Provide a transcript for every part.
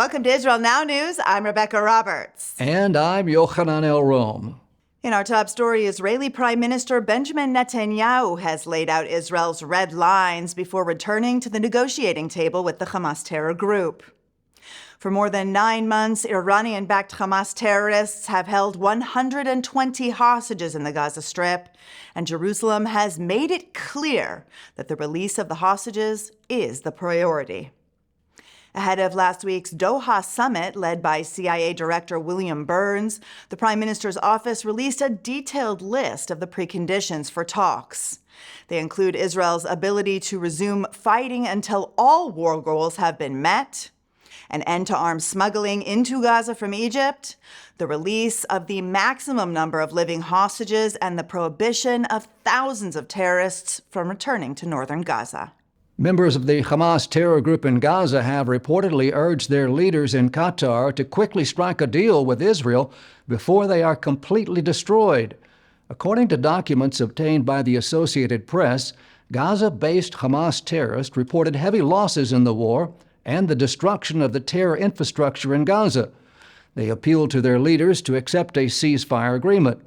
Welcome to Israel Now News. I'm Rebekah Roberts. And I'm Yochanan Elrom. In our top story, Israeli Prime Minister Benjamin Netanyahu has laid out Israel's red lines before returning to the negotiating table with the Hamas terror group. For more than 9 months, Iranian-backed Hamas terrorists have held 120 hostages in the Gaza Strip, and Jerusalem has made it clear that the release of the hostages is the priority. Ahead of last week's Doha summit led by CIA Director William Burns, the Prime Minister's office released a detailed list of the preconditions for talks. They include Israel's ability to resume fighting until all war goals have been met, an end to arms smuggling into Gaza from Egypt, the release of the maximum number of living hostages, and the prohibition of thousands of terrorists from returning to northern Gaza. Members of the Hamas terror group in Gaza have reportedly urged their leaders in Qatar to quickly strike a deal with Israel before they are completely destroyed. According to documents obtained by the Associated Press, Gaza-based Hamas terrorists reported heavy losses in the war and the destruction of the terror infrastructure in Gaza. They appealed to their leaders to accept a ceasefire agreement.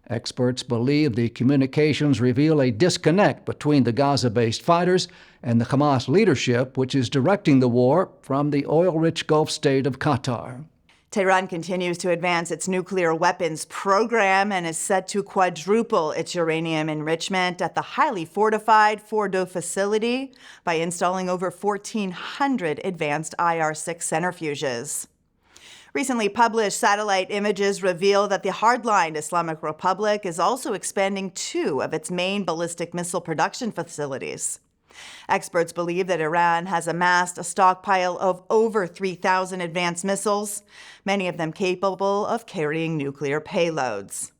Experts believe the communications reveal a disconnect between the Gaza-based fighters and the Hamas leadership, which is directing the war from the oil-rich Gulf state of Qatar. Tehran continues to advance its nuclear weapons program and is set to quadruple its uranium enrichment at the highly fortified Fordow facility by installing over 1,400 advanced IR-6 centrifuges. Recently published satellite images reveal that the hardline Islamic Republic is also expanding 2 of its main ballistic missile production facilities. Experts believe that Iran has amassed a stockpile of over 3,000 advanced missiles, many of them capable of carrying nuclear payloads.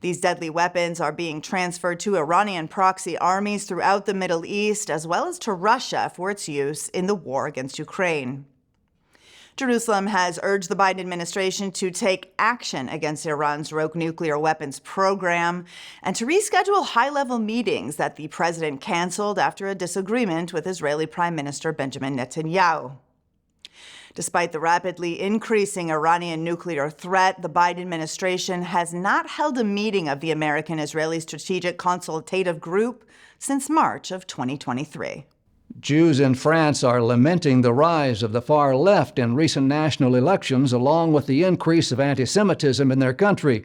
These deadly weapons are being transferred to Iranian proxy armies throughout the Middle East, as well as to Russia for its use in the war against Ukraine. Jerusalem has urged the Biden administration to take action against Iran's rogue nuclear weapons program and to reschedule high-level meetings that the president canceled after a disagreement with Israeli Prime Minister Benjamin Netanyahu. Despite the rapidly increasing Iranian nuclear threat, the Biden administration has not held a meeting of the American-Israeli Strategic Consultative Group since March of 2023. Jews in France are lamenting the rise of the far left in recent national elections, along with the increase of antisemitism in their country.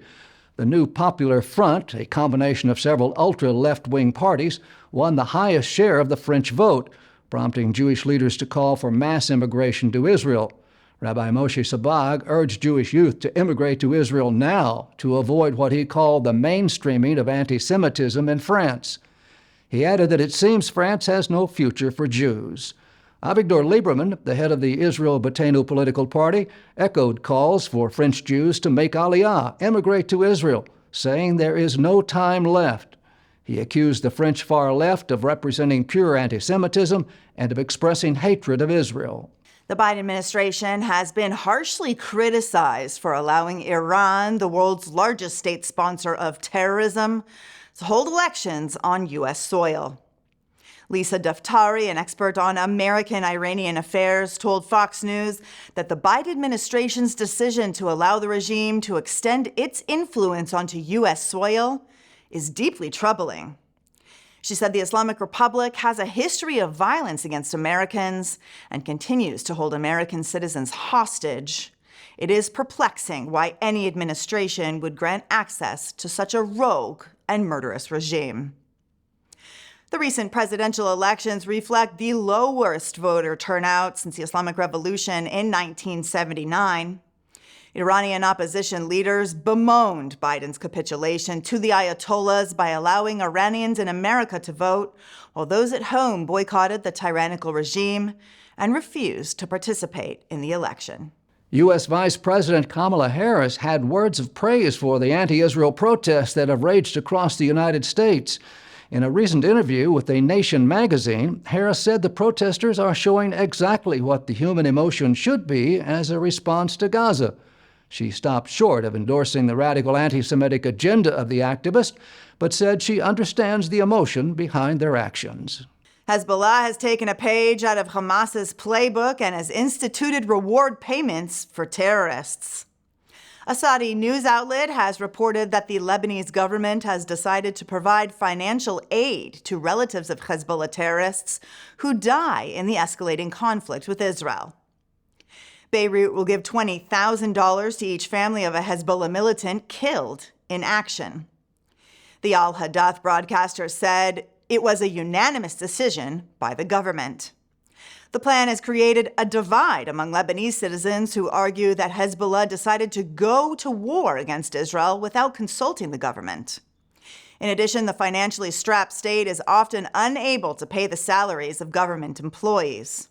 The new Popular Front, a combination of several ultra-left-wing parties, won the highest share of the French vote, prompting Jewish leaders to call for mass immigration to Israel. Rabbi Moshe Sabag urged Jewish youth to immigrate to Israel now to avoid what he called the mainstreaming of antisemitism in France. He added that it seems France has no future for Jews. Avigdor Lieberman, the head of the Israel Beitenu political party, echoed calls for French Jews to make Aliyah, emigrate to Israel, saying there is no time left. He accused the French far left of representing pure anti-Semitism and of expressing hatred of Israel. The Biden administration has been harshly criticized for allowing Iran, the world's largest state sponsor of terrorism, to hold elections on U.S. soil. Lisa Daftari, an expert on American-Iranian affairs, told Fox News that the Biden administration's decision to allow the regime to extend its influence onto U.S. soil is deeply troubling. She said the Islamic Republic has a history of violence against Americans and continues to hold American citizens hostage. It is perplexing why any administration would grant access to such a rogue and murderous regime. The recent presidential elections reflect the lowest voter turnout since the Islamic Revolution in 1979. Iranian opposition leaders bemoaned Biden's capitulation to the Ayatollahs by allowing Iranians in America to vote, while those at home boycotted the tyrannical regime and refused to participate in the election. U.S. Vice President Kamala Harris had words of praise for the anti-Israel protests that have raged across the United States. In a recent interview with A Nation magazine, Harris said the protesters are showing exactly what the human emotion should be as a response to Gaza. She stopped short of endorsing the radical anti-Semitic agenda of the activist, but said she understands the emotion behind their actions. Hezbollah has taken a page out of Hamas's playbook and has instituted reward payments for terrorists. A Saudi news outlet has reported that the Lebanese government has decided to provide financial aid to relatives of Hezbollah terrorists who die in the escalating conflict with Israel. Beirut will give $20,000 to each family of a Hezbollah militant killed in action. The Al Hadath broadcaster said it was a unanimous decision by the government. The plan has created a divide among Lebanese citizens who argue that Hezbollah decided to go to war against Israel without consulting the government. In addition, the financially strapped state is often unable to pay the salaries of government employees.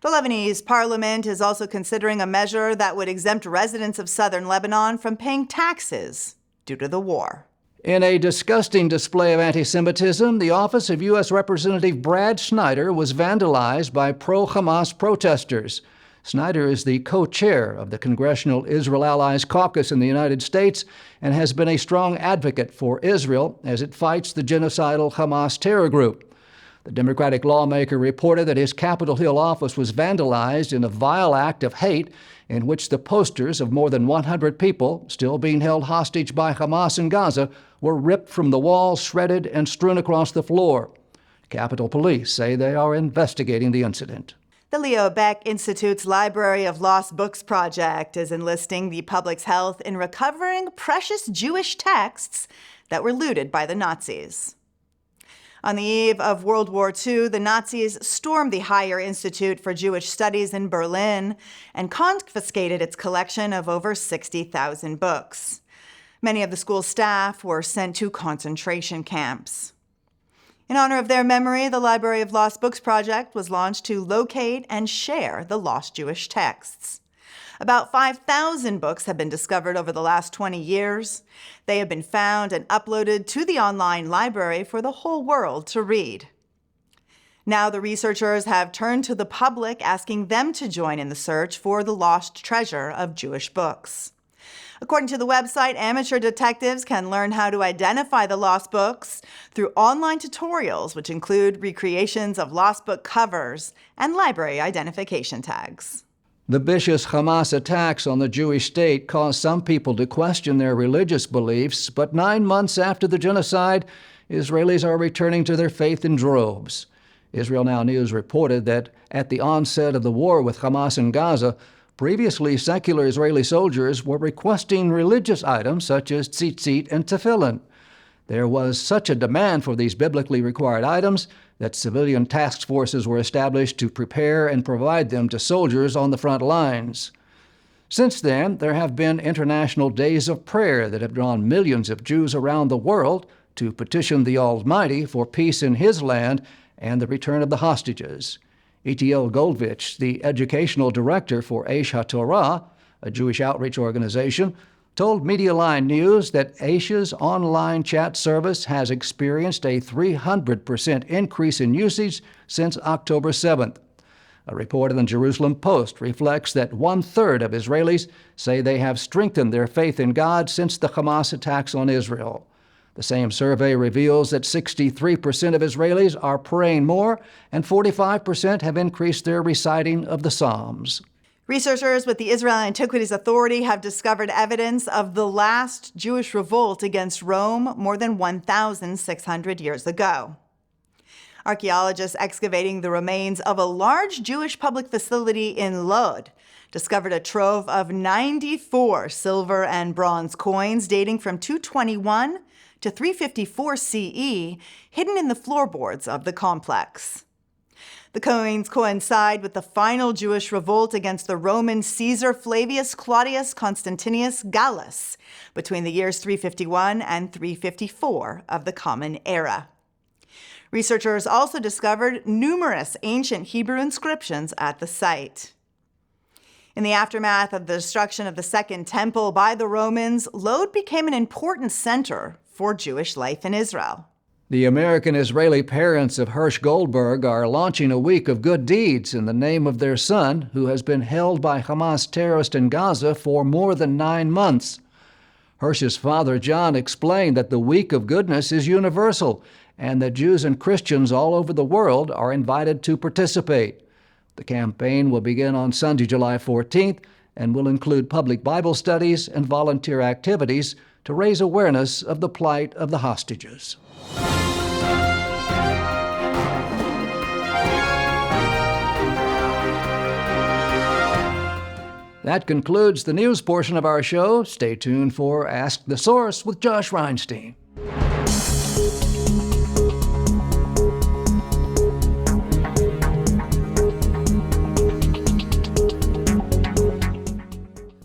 The Lebanese parliament is also considering a measure that would exempt residents of southern Lebanon from paying taxes due to the war. In a disgusting display of anti-Semitism, the office of U.S. Representative Brad Snyder was vandalized by pro-Hamas protesters. Snyder is the co-chair of the Congressional Israel Allies Caucus in the United States and has been a strong advocate for Israel as it fights the genocidal Hamas terror group. The Democratic lawmaker reported that his Capitol Hill office was vandalized in a vile act of hate in which the posters of more than 100 people still being held hostage by Hamas in Gaza were ripped from the walls, shredded, and strewn across the floor. Capitol Police say they are investigating the incident. The Leo Baeck Institute's Library of Lost Books project is enlisting the public's help in recovering precious Jewish texts that were looted by the Nazis. On the eve of World War II, the Nazis stormed the Higher Institute for Jewish Studies in Berlin and confiscated its collection of over 60,000 books. Many of the school's staff were sent to concentration camps. In honor of their memory, the Library of Lost Books project was launched to locate and share the lost Jewish texts. About 5,000 books have been discovered over the last 20 years. They have been found and uploaded to the online library for the whole world to read. Now the researchers have turned to the public, asking them to join in the search for the lost treasure of Jewish books. According to the website, amateur detectives can learn how to identify the lost books through online tutorials, which include recreations of lost book covers and library identification tags. The vicious Hamas attacks on the Jewish state caused some people to question their religious beliefs, but 9 months after the genocide, Israelis are returning to their faith in droves. Israel Now News reported that at the onset of the war with Hamas in Gaza, previously secular Israeli soldiers were requesting religious items such as tzitzit and tefillin. There was such a demand for these biblically required items that civilian task forces were established to prepare and provide them to soldiers on the front lines. Since then, there have been international days of prayer that have drawn millions of Jews around the world to petition the Almighty for peace in His land and the return of the hostages. E.T.L. Goldvich, the educational director for Aish HaTorah, a Jewish outreach organization, told Medialine News that Aish's online chat service has experienced a 300% increase in usage since October 7th. A report in the Jerusalem Post reflects that 1/3 of Israelis say they have strengthened their faith in God since the Hamas attacks on Israel. The same survey reveals that 63% of Israelis are praying more and 45% have increased their reciting of the Psalms. Researchers with the Israel Antiquities Authority have discovered evidence of the last Jewish revolt against Rome more than 1,600 years ago. Archaeologists excavating the remains of a large Jewish public facility in Lod discovered a trove of 94 silver and bronze coins dating from 221 to 354 CE hidden in the floorboards of the complex. The coins coincide with the final Jewish revolt against the Roman Caesar Flavius Claudius Constantius Gallus between the years 351 and 354 of the Common Era. Researchers also discovered numerous ancient Hebrew inscriptions at the site. In the aftermath of the destruction of the Second Temple by the Romans, Lod became an important center for Jewish life in Israel. The American-Israeli parents of Hersh Goldberg are launching a week of good deeds in the name of their son, who has been held by Hamas terrorists in Gaza for more than 9 months. Hersh's father, John, explained that the Week of Goodness is universal and that Jews and Christians all over the world are invited to participate. The campaign will begin on Sunday, July 14th, and will include public Bible studies and volunteer activities to raise awareness of the plight of the hostages. That concludes the news portion of our show. Stay tuned for Ask the Source with Josh Reinstein.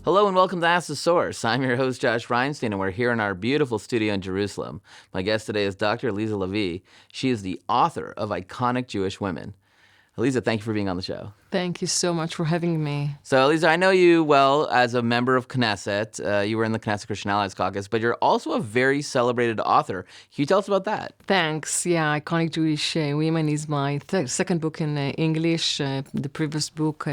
Hello and welcome to Ask the Source. I'm your host, Josh Reinstein, and we're here in our beautiful studio in Jerusalem. My guest today is Dr. Aliza Lavie. She is the author of Iconic Jewish Women. Aliza, thank you for being on the show. Thank you so much for having me. So, Aliza, I know you well as a member of Knesset. You were in the Knesset Christian Allies Caucus, but you're also a very celebrated author. Can you tell us about that? Thanks. Yeah, Iconic Jewish Women is my second book in English. The previous book,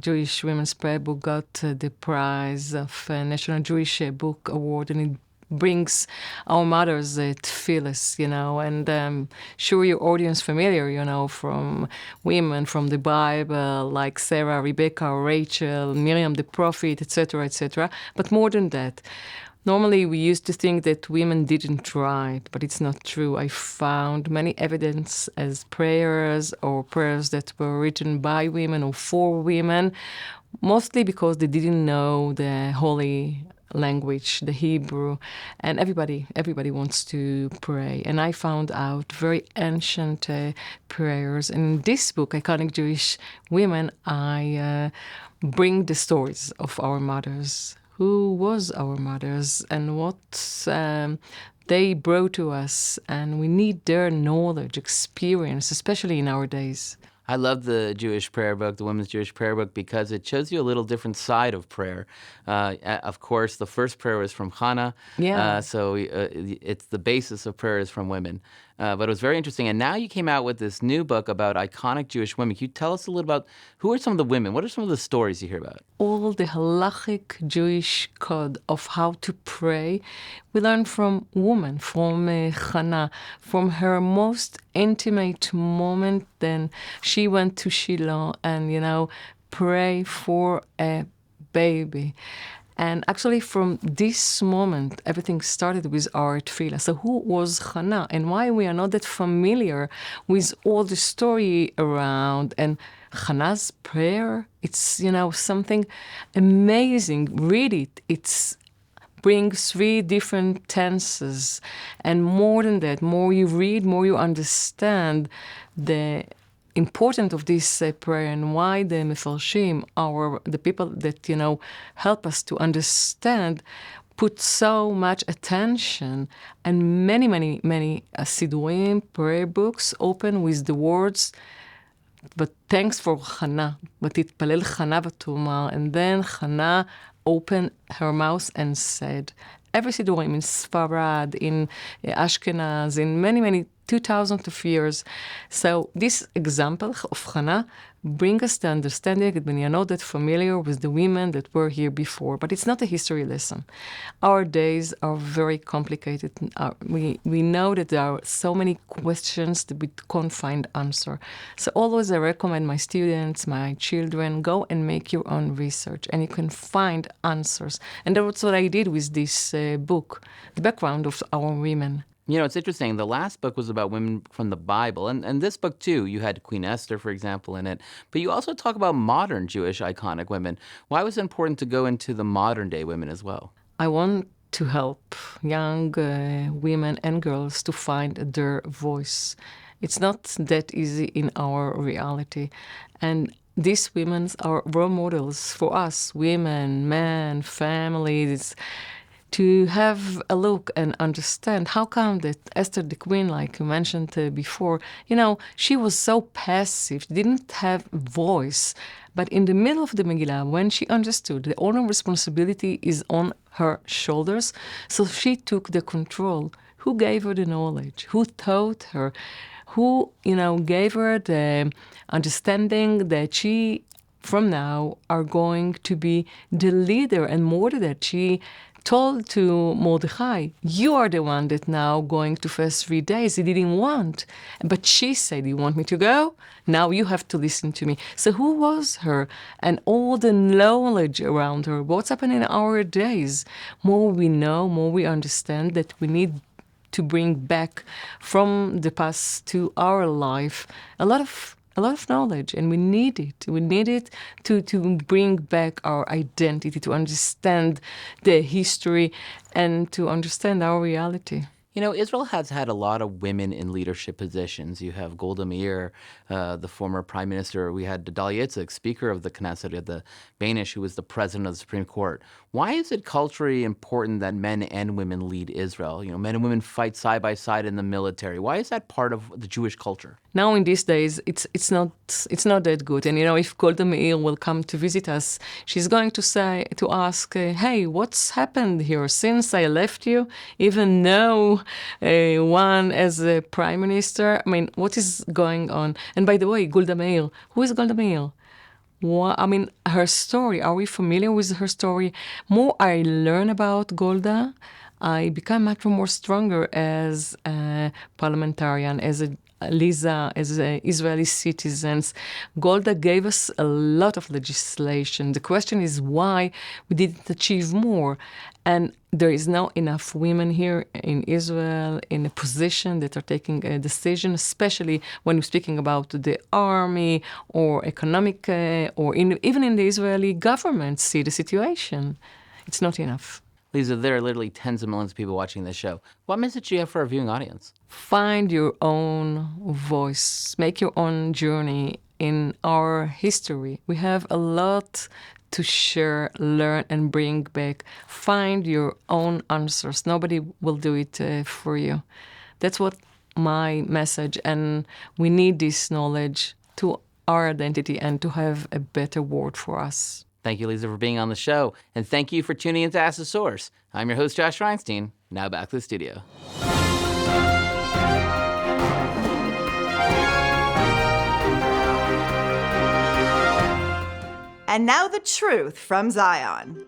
Jewish Women's Prayer Book, got the prize of National Jewish Book Award, and it brings our mothers tefillas, and sure your audience familiar, from women from the Bible, like Sarah, Rebekah, Rachel, Miriam the prophet, etc., etc. But more than that, normally we used to think that women didn't write, but it's not true. I found many evidence as prayers or prayers that were written by women or for women, mostly because they didn't know the holy language, the Hebrew, and everybody wants to pray. And I found out very ancient prayers. And in this book, Iconic Jewish Women, I bring the stories of our mothers. Who was our mothers and what they brought to us. And we need their knowledge, experience, especially in our days. I love the Jewish prayer book, the Women's Jewish Prayer Book, because it shows you a little different side of prayer. Of course, the first prayer was from Hannah, so it's the basis of prayer is from women. But it was very interesting. And now you came out with this new book about iconic Jewish women. Can you tell us a little about who are some of the women? What are some of the stories you hear about? All the halachic Jewish code of how to pray, we learn from women, from Hannah, from her most intimate moment. Then she went to Shiloh and, pray for a baby. And actually, from this moment, everything started with our tefillah. So who was Hannah and why we are not that familiar with all the story around? And Hannah's prayer, it's, something amazing. Read it. It's brings 3 different tenses. And more than that, more you read, more you understand the importance of this prayer and why the Mefarshim, the people that, help us to understand, put so much attention. And many, many, many Sidurim prayer books open with the words, but thanks for Hannah, ותתפלל Hannah ותאמר, and then Hannah opened her mouth and said, every Sidurim in Sfarad, in Ashkenaz, in many, many 2,000 of years. So this example of Hannah brings us the understanding that when you're not that familiar with the women that were here before, but it's not a history lesson. Our days are very complicated. We know that there are so many questions that we can't find answer. So always I recommend my students, my children, go and make your own research, and you can find answers. And that's what I did with this book, the background of our women. It's interesting. The last book was about women from the Bible. And this book, too, you had Queen Esther, for example, in it. But you also talk about modern Jewish iconic women. Why was it important to go into the modern-day women as well? I want to help young women and girls to find their voice. It's not that easy in our reality. And these women are role models for us, women, men, families, to have a look and understand how come that Esther the Queen, like you mentioned before, she was so passive, didn't have voice. But in the middle of the Megillah, when she understood the only responsibility is on her shoulders, so she took the control. Who gave her the knowledge? Who taught her? Who, gave her the understanding that she, from now, are going to be the leader, and more than that, she told to Mordechai, you are the one that now going to fast 3 days. He didn't want. But she said, you want me to go? Now you have to listen to me. So who was her? And all the knowledge around her. What's happening in our days? More we know, more we understand that we need to bring back from the past to our life a lot of knowledge, and we need it. We need it to bring back our identity, to understand the history, and to understand our reality. You know, Israel has had a lot of women in leadership positions. You have Golda Meir, the former prime minister. We had Dalia Yitzhak, speaker of the Knesset, of the Banish, who was the president of the Supreme Court. Why is it culturally important that men and women lead Israel? You know, men and women fight side by side in the military. Why is that part of the Jewish culture? Now in these days, it's not that good. And you know, if Golda Meir will come to visit us, she's going to ask, hey, what's happened here since I left you? Even though one as a prime minister, I mean, what is going on? And by the way, Golda Meir, who is Golda Meir? I mean, her story, are we familiar with her story? More I learn about Golda, I become much more stronger as a parliamentarian, as a Aliza, as Israeli citizens. Golda gave us a lot of legislation. The question is why we didn't achieve more. And there is not enough women here in Israel in a position that are taking a decision, especially when we're speaking about the army or economic or even in the Israeli government. See the situation. It's not enough. Lisa, there are literally tens of millions of people watching this show. What message do you have for our viewing audience? Find your own voice. Make your own journey in our history. We have a lot to share, learn, and bring back. Find your own answers. Nobody will do it for you. That's what my message, and we need this knowledge to our identity and to have a better world for us. Thank you, Lisa, for being on the show. And thank you for tuning in to Ask the Source. I'm your host, Josh Reinstein. Now back to the studio. And now the truth from Zion.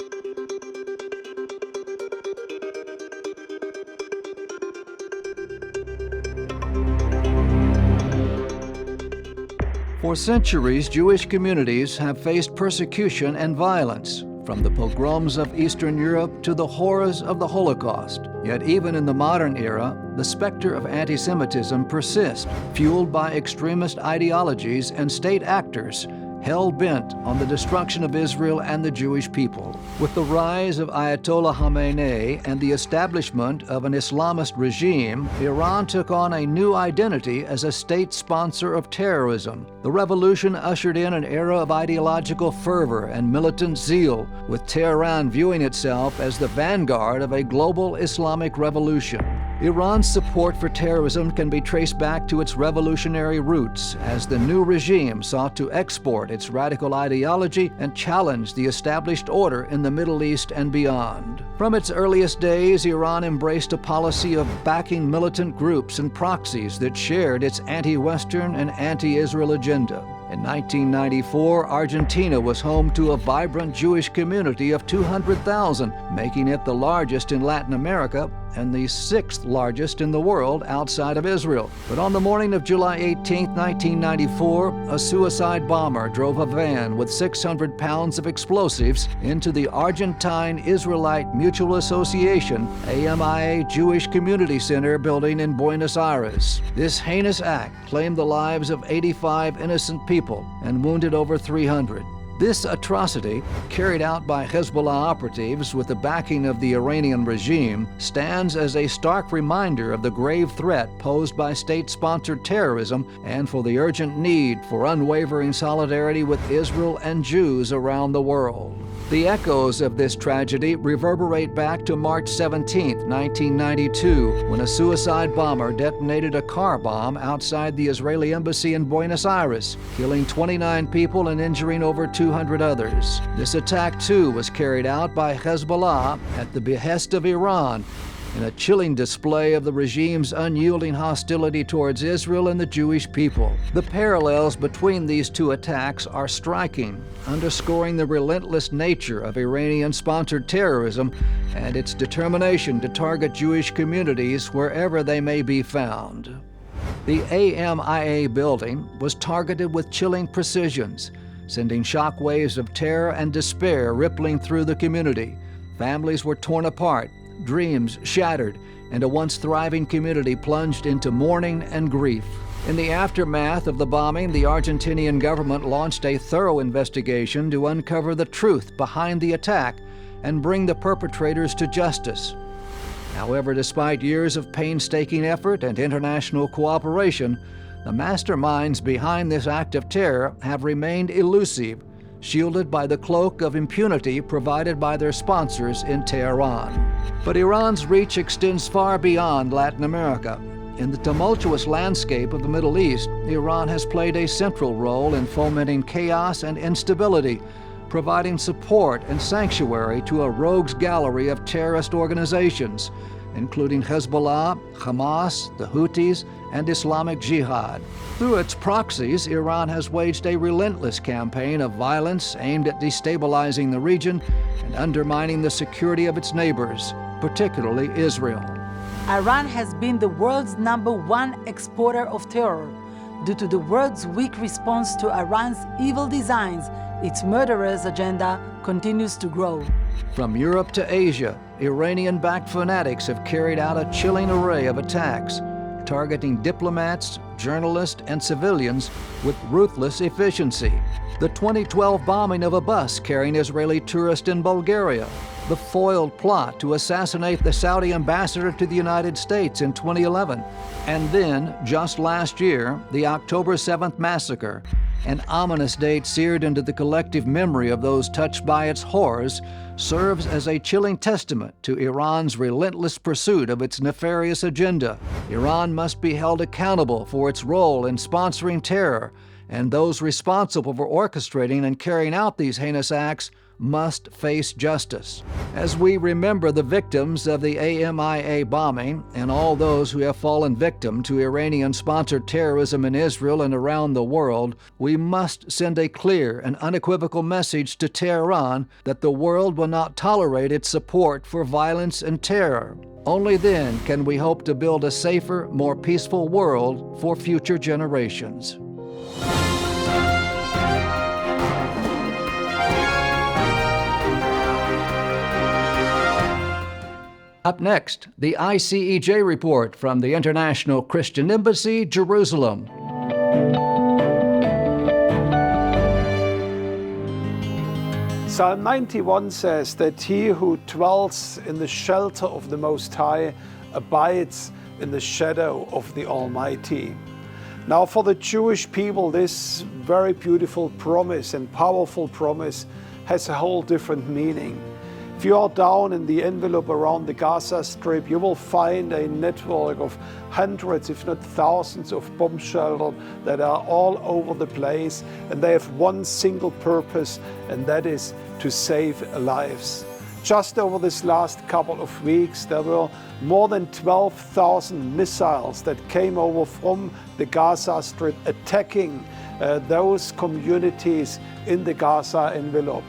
For centuries, Jewish communities have faced persecution and violence, from the pogroms of Eastern Europe to the horrors of the Holocaust. Yet even in the modern era, the specter of anti-Semitism persists, fueled by extremist ideologies and state actors hell-bent on the destruction of Israel and the Jewish people. With the rise of Ayatollah Khamenei and the establishment of an Islamist regime, Iran took on a new identity as a state sponsor of terrorism. The revolution ushered in an era of ideological fervor and militant zeal, with Tehran viewing itself as the vanguard of a global Islamic revolution. Iran's support for terrorism can be traced back to its revolutionary roots, as the new regime sought to export its radical ideology and challenge the established order in the Middle East and beyond. From its earliest days, Iran embraced a policy of backing militant groups and proxies that shared its anti-Western and anti-Israel agenda. In 1994, Argentina was home to a vibrant Jewish community of 200,000, making it the largest in Latin America and the sixth largest in the world outside of Israel. But on the morning of July 18, 1994, a suicide bomber drove a van with 600 pounds of explosives into the Argentine Israelite Mutual Association, AMIA Jewish Community Center building in Buenos Aires. This heinous act claimed the lives of 85 innocent people and wounded over 300. This atrocity, carried out by Hezbollah operatives with the backing of the Iranian regime, stands as a stark reminder of the grave threat posed by state-sponsored terrorism and for the urgent need for unwavering solidarity with Israel and Jews around the world. The echoes of this tragedy reverberate back to March 17, 1992, when a suicide bomber detonated a car bomb outside the Israeli embassy in Buenos Aires, killing 29 people and injuring over 200 others. This attack, too, was carried out by Hezbollah at the behest of Iran in a chilling display of the regime's unyielding hostility towards Israel and the Jewish people. The parallels between these two attacks are striking, underscoring the relentless nature of Iranian-sponsored terrorism and its determination to target Jewish communities wherever they may be found. The AMIA building was targeted with chilling precisions, sending shockwaves of terror and despair rippling through the community. Families were torn apart, dreams shattered, and a once thriving community plunged into mourning and grief. In the aftermath of the bombing, the Argentinian government launched a thorough investigation to uncover the truth behind the attack and bring the perpetrators to justice. However, despite years of painstaking effort and international cooperation, the masterminds behind this act of terror have remained elusive, shielded by the cloak of impunity provided by their sponsors in Tehran. But Iran's reach extends far beyond Latin America. In the tumultuous landscape of the Middle East, Iran has played a central role in fomenting chaos and instability, providing support and sanctuary to a rogues gallery of terrorist organizations, including Hezbollah, Hamas, the Houthis, and Islamic Jihad. Through its proxies, Iran has waged a relentless campaign of violence aimed at destabilizing the region and undermining the security of its neighbors, particularly Israel. Iran has been the world's #1 exporter of terror. Due to the world's weak response to Iran's evil designs, its murderous agenda continues to grow. From Europe to Asia, Iranian-backed fanatics have carried out a chilling array of attacks, targeting diplomats, journalists, and civilians with ruthless efficiency. The 2012 bombing of a bus carrying Israeli tourists in Bulgaria, the foiled plot to assassinate the Saudi ambassador to the United States in 2011, and then, just last year, the October 7th massacre, an ominous date seared into the collective memory of those touched by its horrors, serves as a chilling testament to Iran's relentless pursuit of its nefarious agenda. Iran must be held accountable for its role in sponsoring terror, and those responsible for orchestrating and carrying out these heinous acts must face justice. As we remember the victims of the AMIA bombing and all those who have fallen victim to Iranian-sponsored terrorism in Israel and around the world, we must send a clear and unequivocal message to Tehran that the world will not tolerate its support for violence and terror. Only then can we hope to build a safer, more peaceful world for future generations. Up next, the ICEJ Report from the International Christian Embassy, Jerusalem. Psalm 91 says that he who dwells in the shelter of the Most High abides in the shadow of the Almighty. Now, for the Jewish people, this very beautiful promise and powerful promise has a whole different meaning. If you are down in the envelope around the Gaza Strip, you will find a network of hundreds, if not thousands, of bomb shelters that are all over the place, and they have one single purpose, and that is to save lives. Just over this last couple of weeks, there were more than 12,000 missiles that came over from the Gaza Strip, attacking those communities in the Gaza envelope.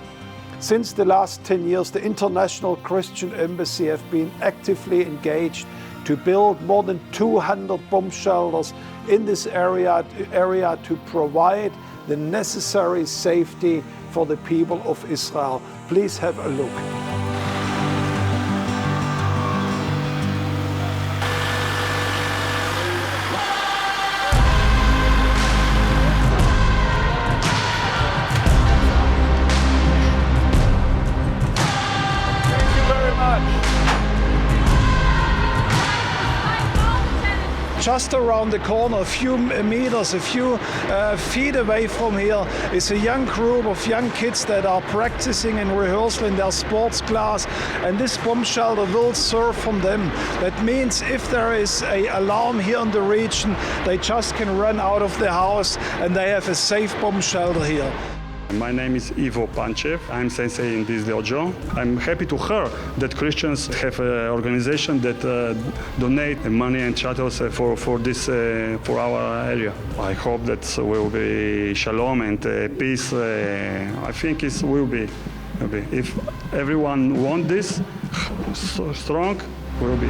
Since the last 10 years, the International Christian Embassy have been actively engaged to build more than 200 bomb shelters in this area to provide the necessary safety for the people of Israel. Please have a look. Just around the corner, a few meters, a few feet away from here, is a young group of young kids that are practicing and rehearsal in their sports class, and this bomb shelter will serve from them. That means if there is an alarm here in the region, they just can run out of the house and they have a safe bomb shelter here. My name is Ivo Panchev. I'm sensei in this dojo. I'm happy to hear that Christians have an organization that donate money and chattels for our area. I hope that will be shalom and peace. I think it will be. If everyone wants this, so strong, will be.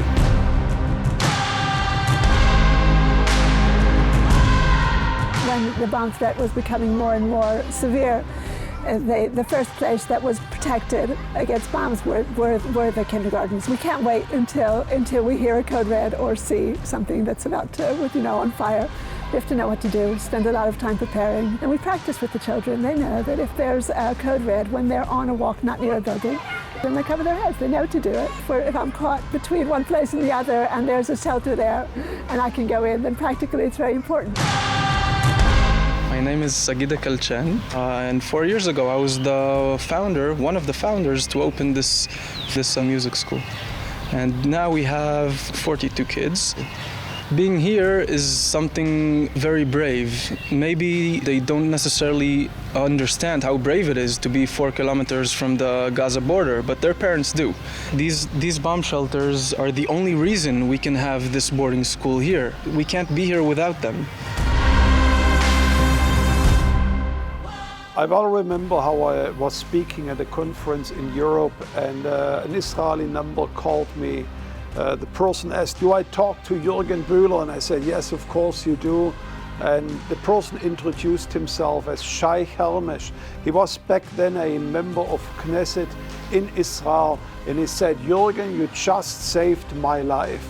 When the bomb threat was becoming more and more severe, the first place that was protected against bombs were the kindergartens. We can't wait until we hear a code red or see something that's about to, on fire. We have to know what to do, spend a lot of time preparing. And we practice with the children. They know that if there's a code red when they're on a walk not near a building, then they cover their heads. They know to do it. If I'm caught between one place and the other and there's a shelter there and I can go in, then practically it's very important. My name is Sagida Kalchan, and 4 years ago I was one of the founders to open this music school. And now we have 42 kids. Being here is something very brave. Maybe they don't necessarily understand how brave it is to be 4 kilometers from the Gaza border, but their parents do. These bomb shelters are the only reason we can have this boarding school here. We can't be here without them. I well remember how I was speaking at a conference in Europe and an Israeli number called me. The person asked, do I talk to Jürgen Bühler? And I said, yes, of course you do. And the person introduced himself as Shai Hermesh. He was back then a member of Knesset in Israel. And he said, Jürgen, you just saved my life.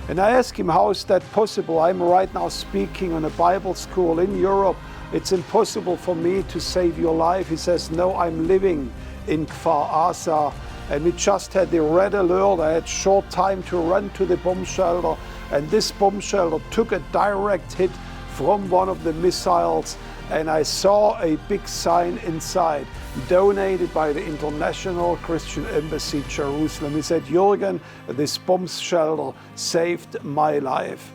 And I asked him, how is that possible? I'm right now speaking on a Bible school in Europe. It's impossible for me to save your life. He says, no, I'm living in Kfar Aza. And we just had the red alert. I had short time to run to the bomb shelter. And this bomb shelter took a direct hit from one of the missiles. And I saw a big sign inside, donated by the International Christian Embassy, Jerusalem. He said, Jürgen, this bomb shelter saved my life.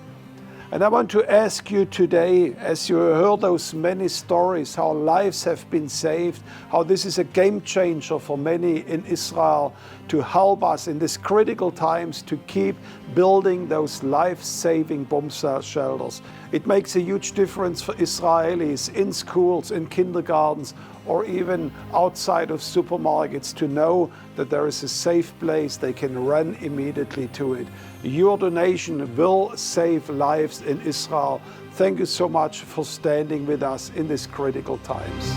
And I want to ask you today, as you heard those many stories, how lives have been saved, how this is a game changer for many in Israel to help us in these critical times to keep building those life-saving bomb shelters. It makes a huge difference for Israelis in schools, in kindergartens, or even outside of supermarkets to know that there is a safe place they can run immediately to it. Your donation will save lives in Israel. Thank you so much for standing with us in these critical times.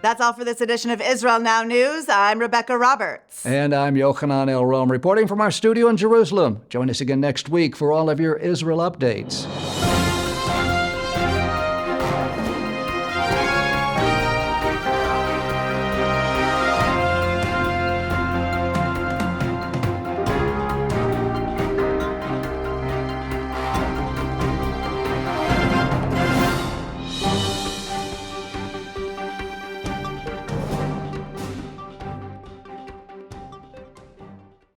That's all for this edition of Israel Now News. I'm Rebekah Roberts. And I'm Yochanan Elrom, reporting from our studio in Jerusalem. Join us again next week for all of your Israel updates.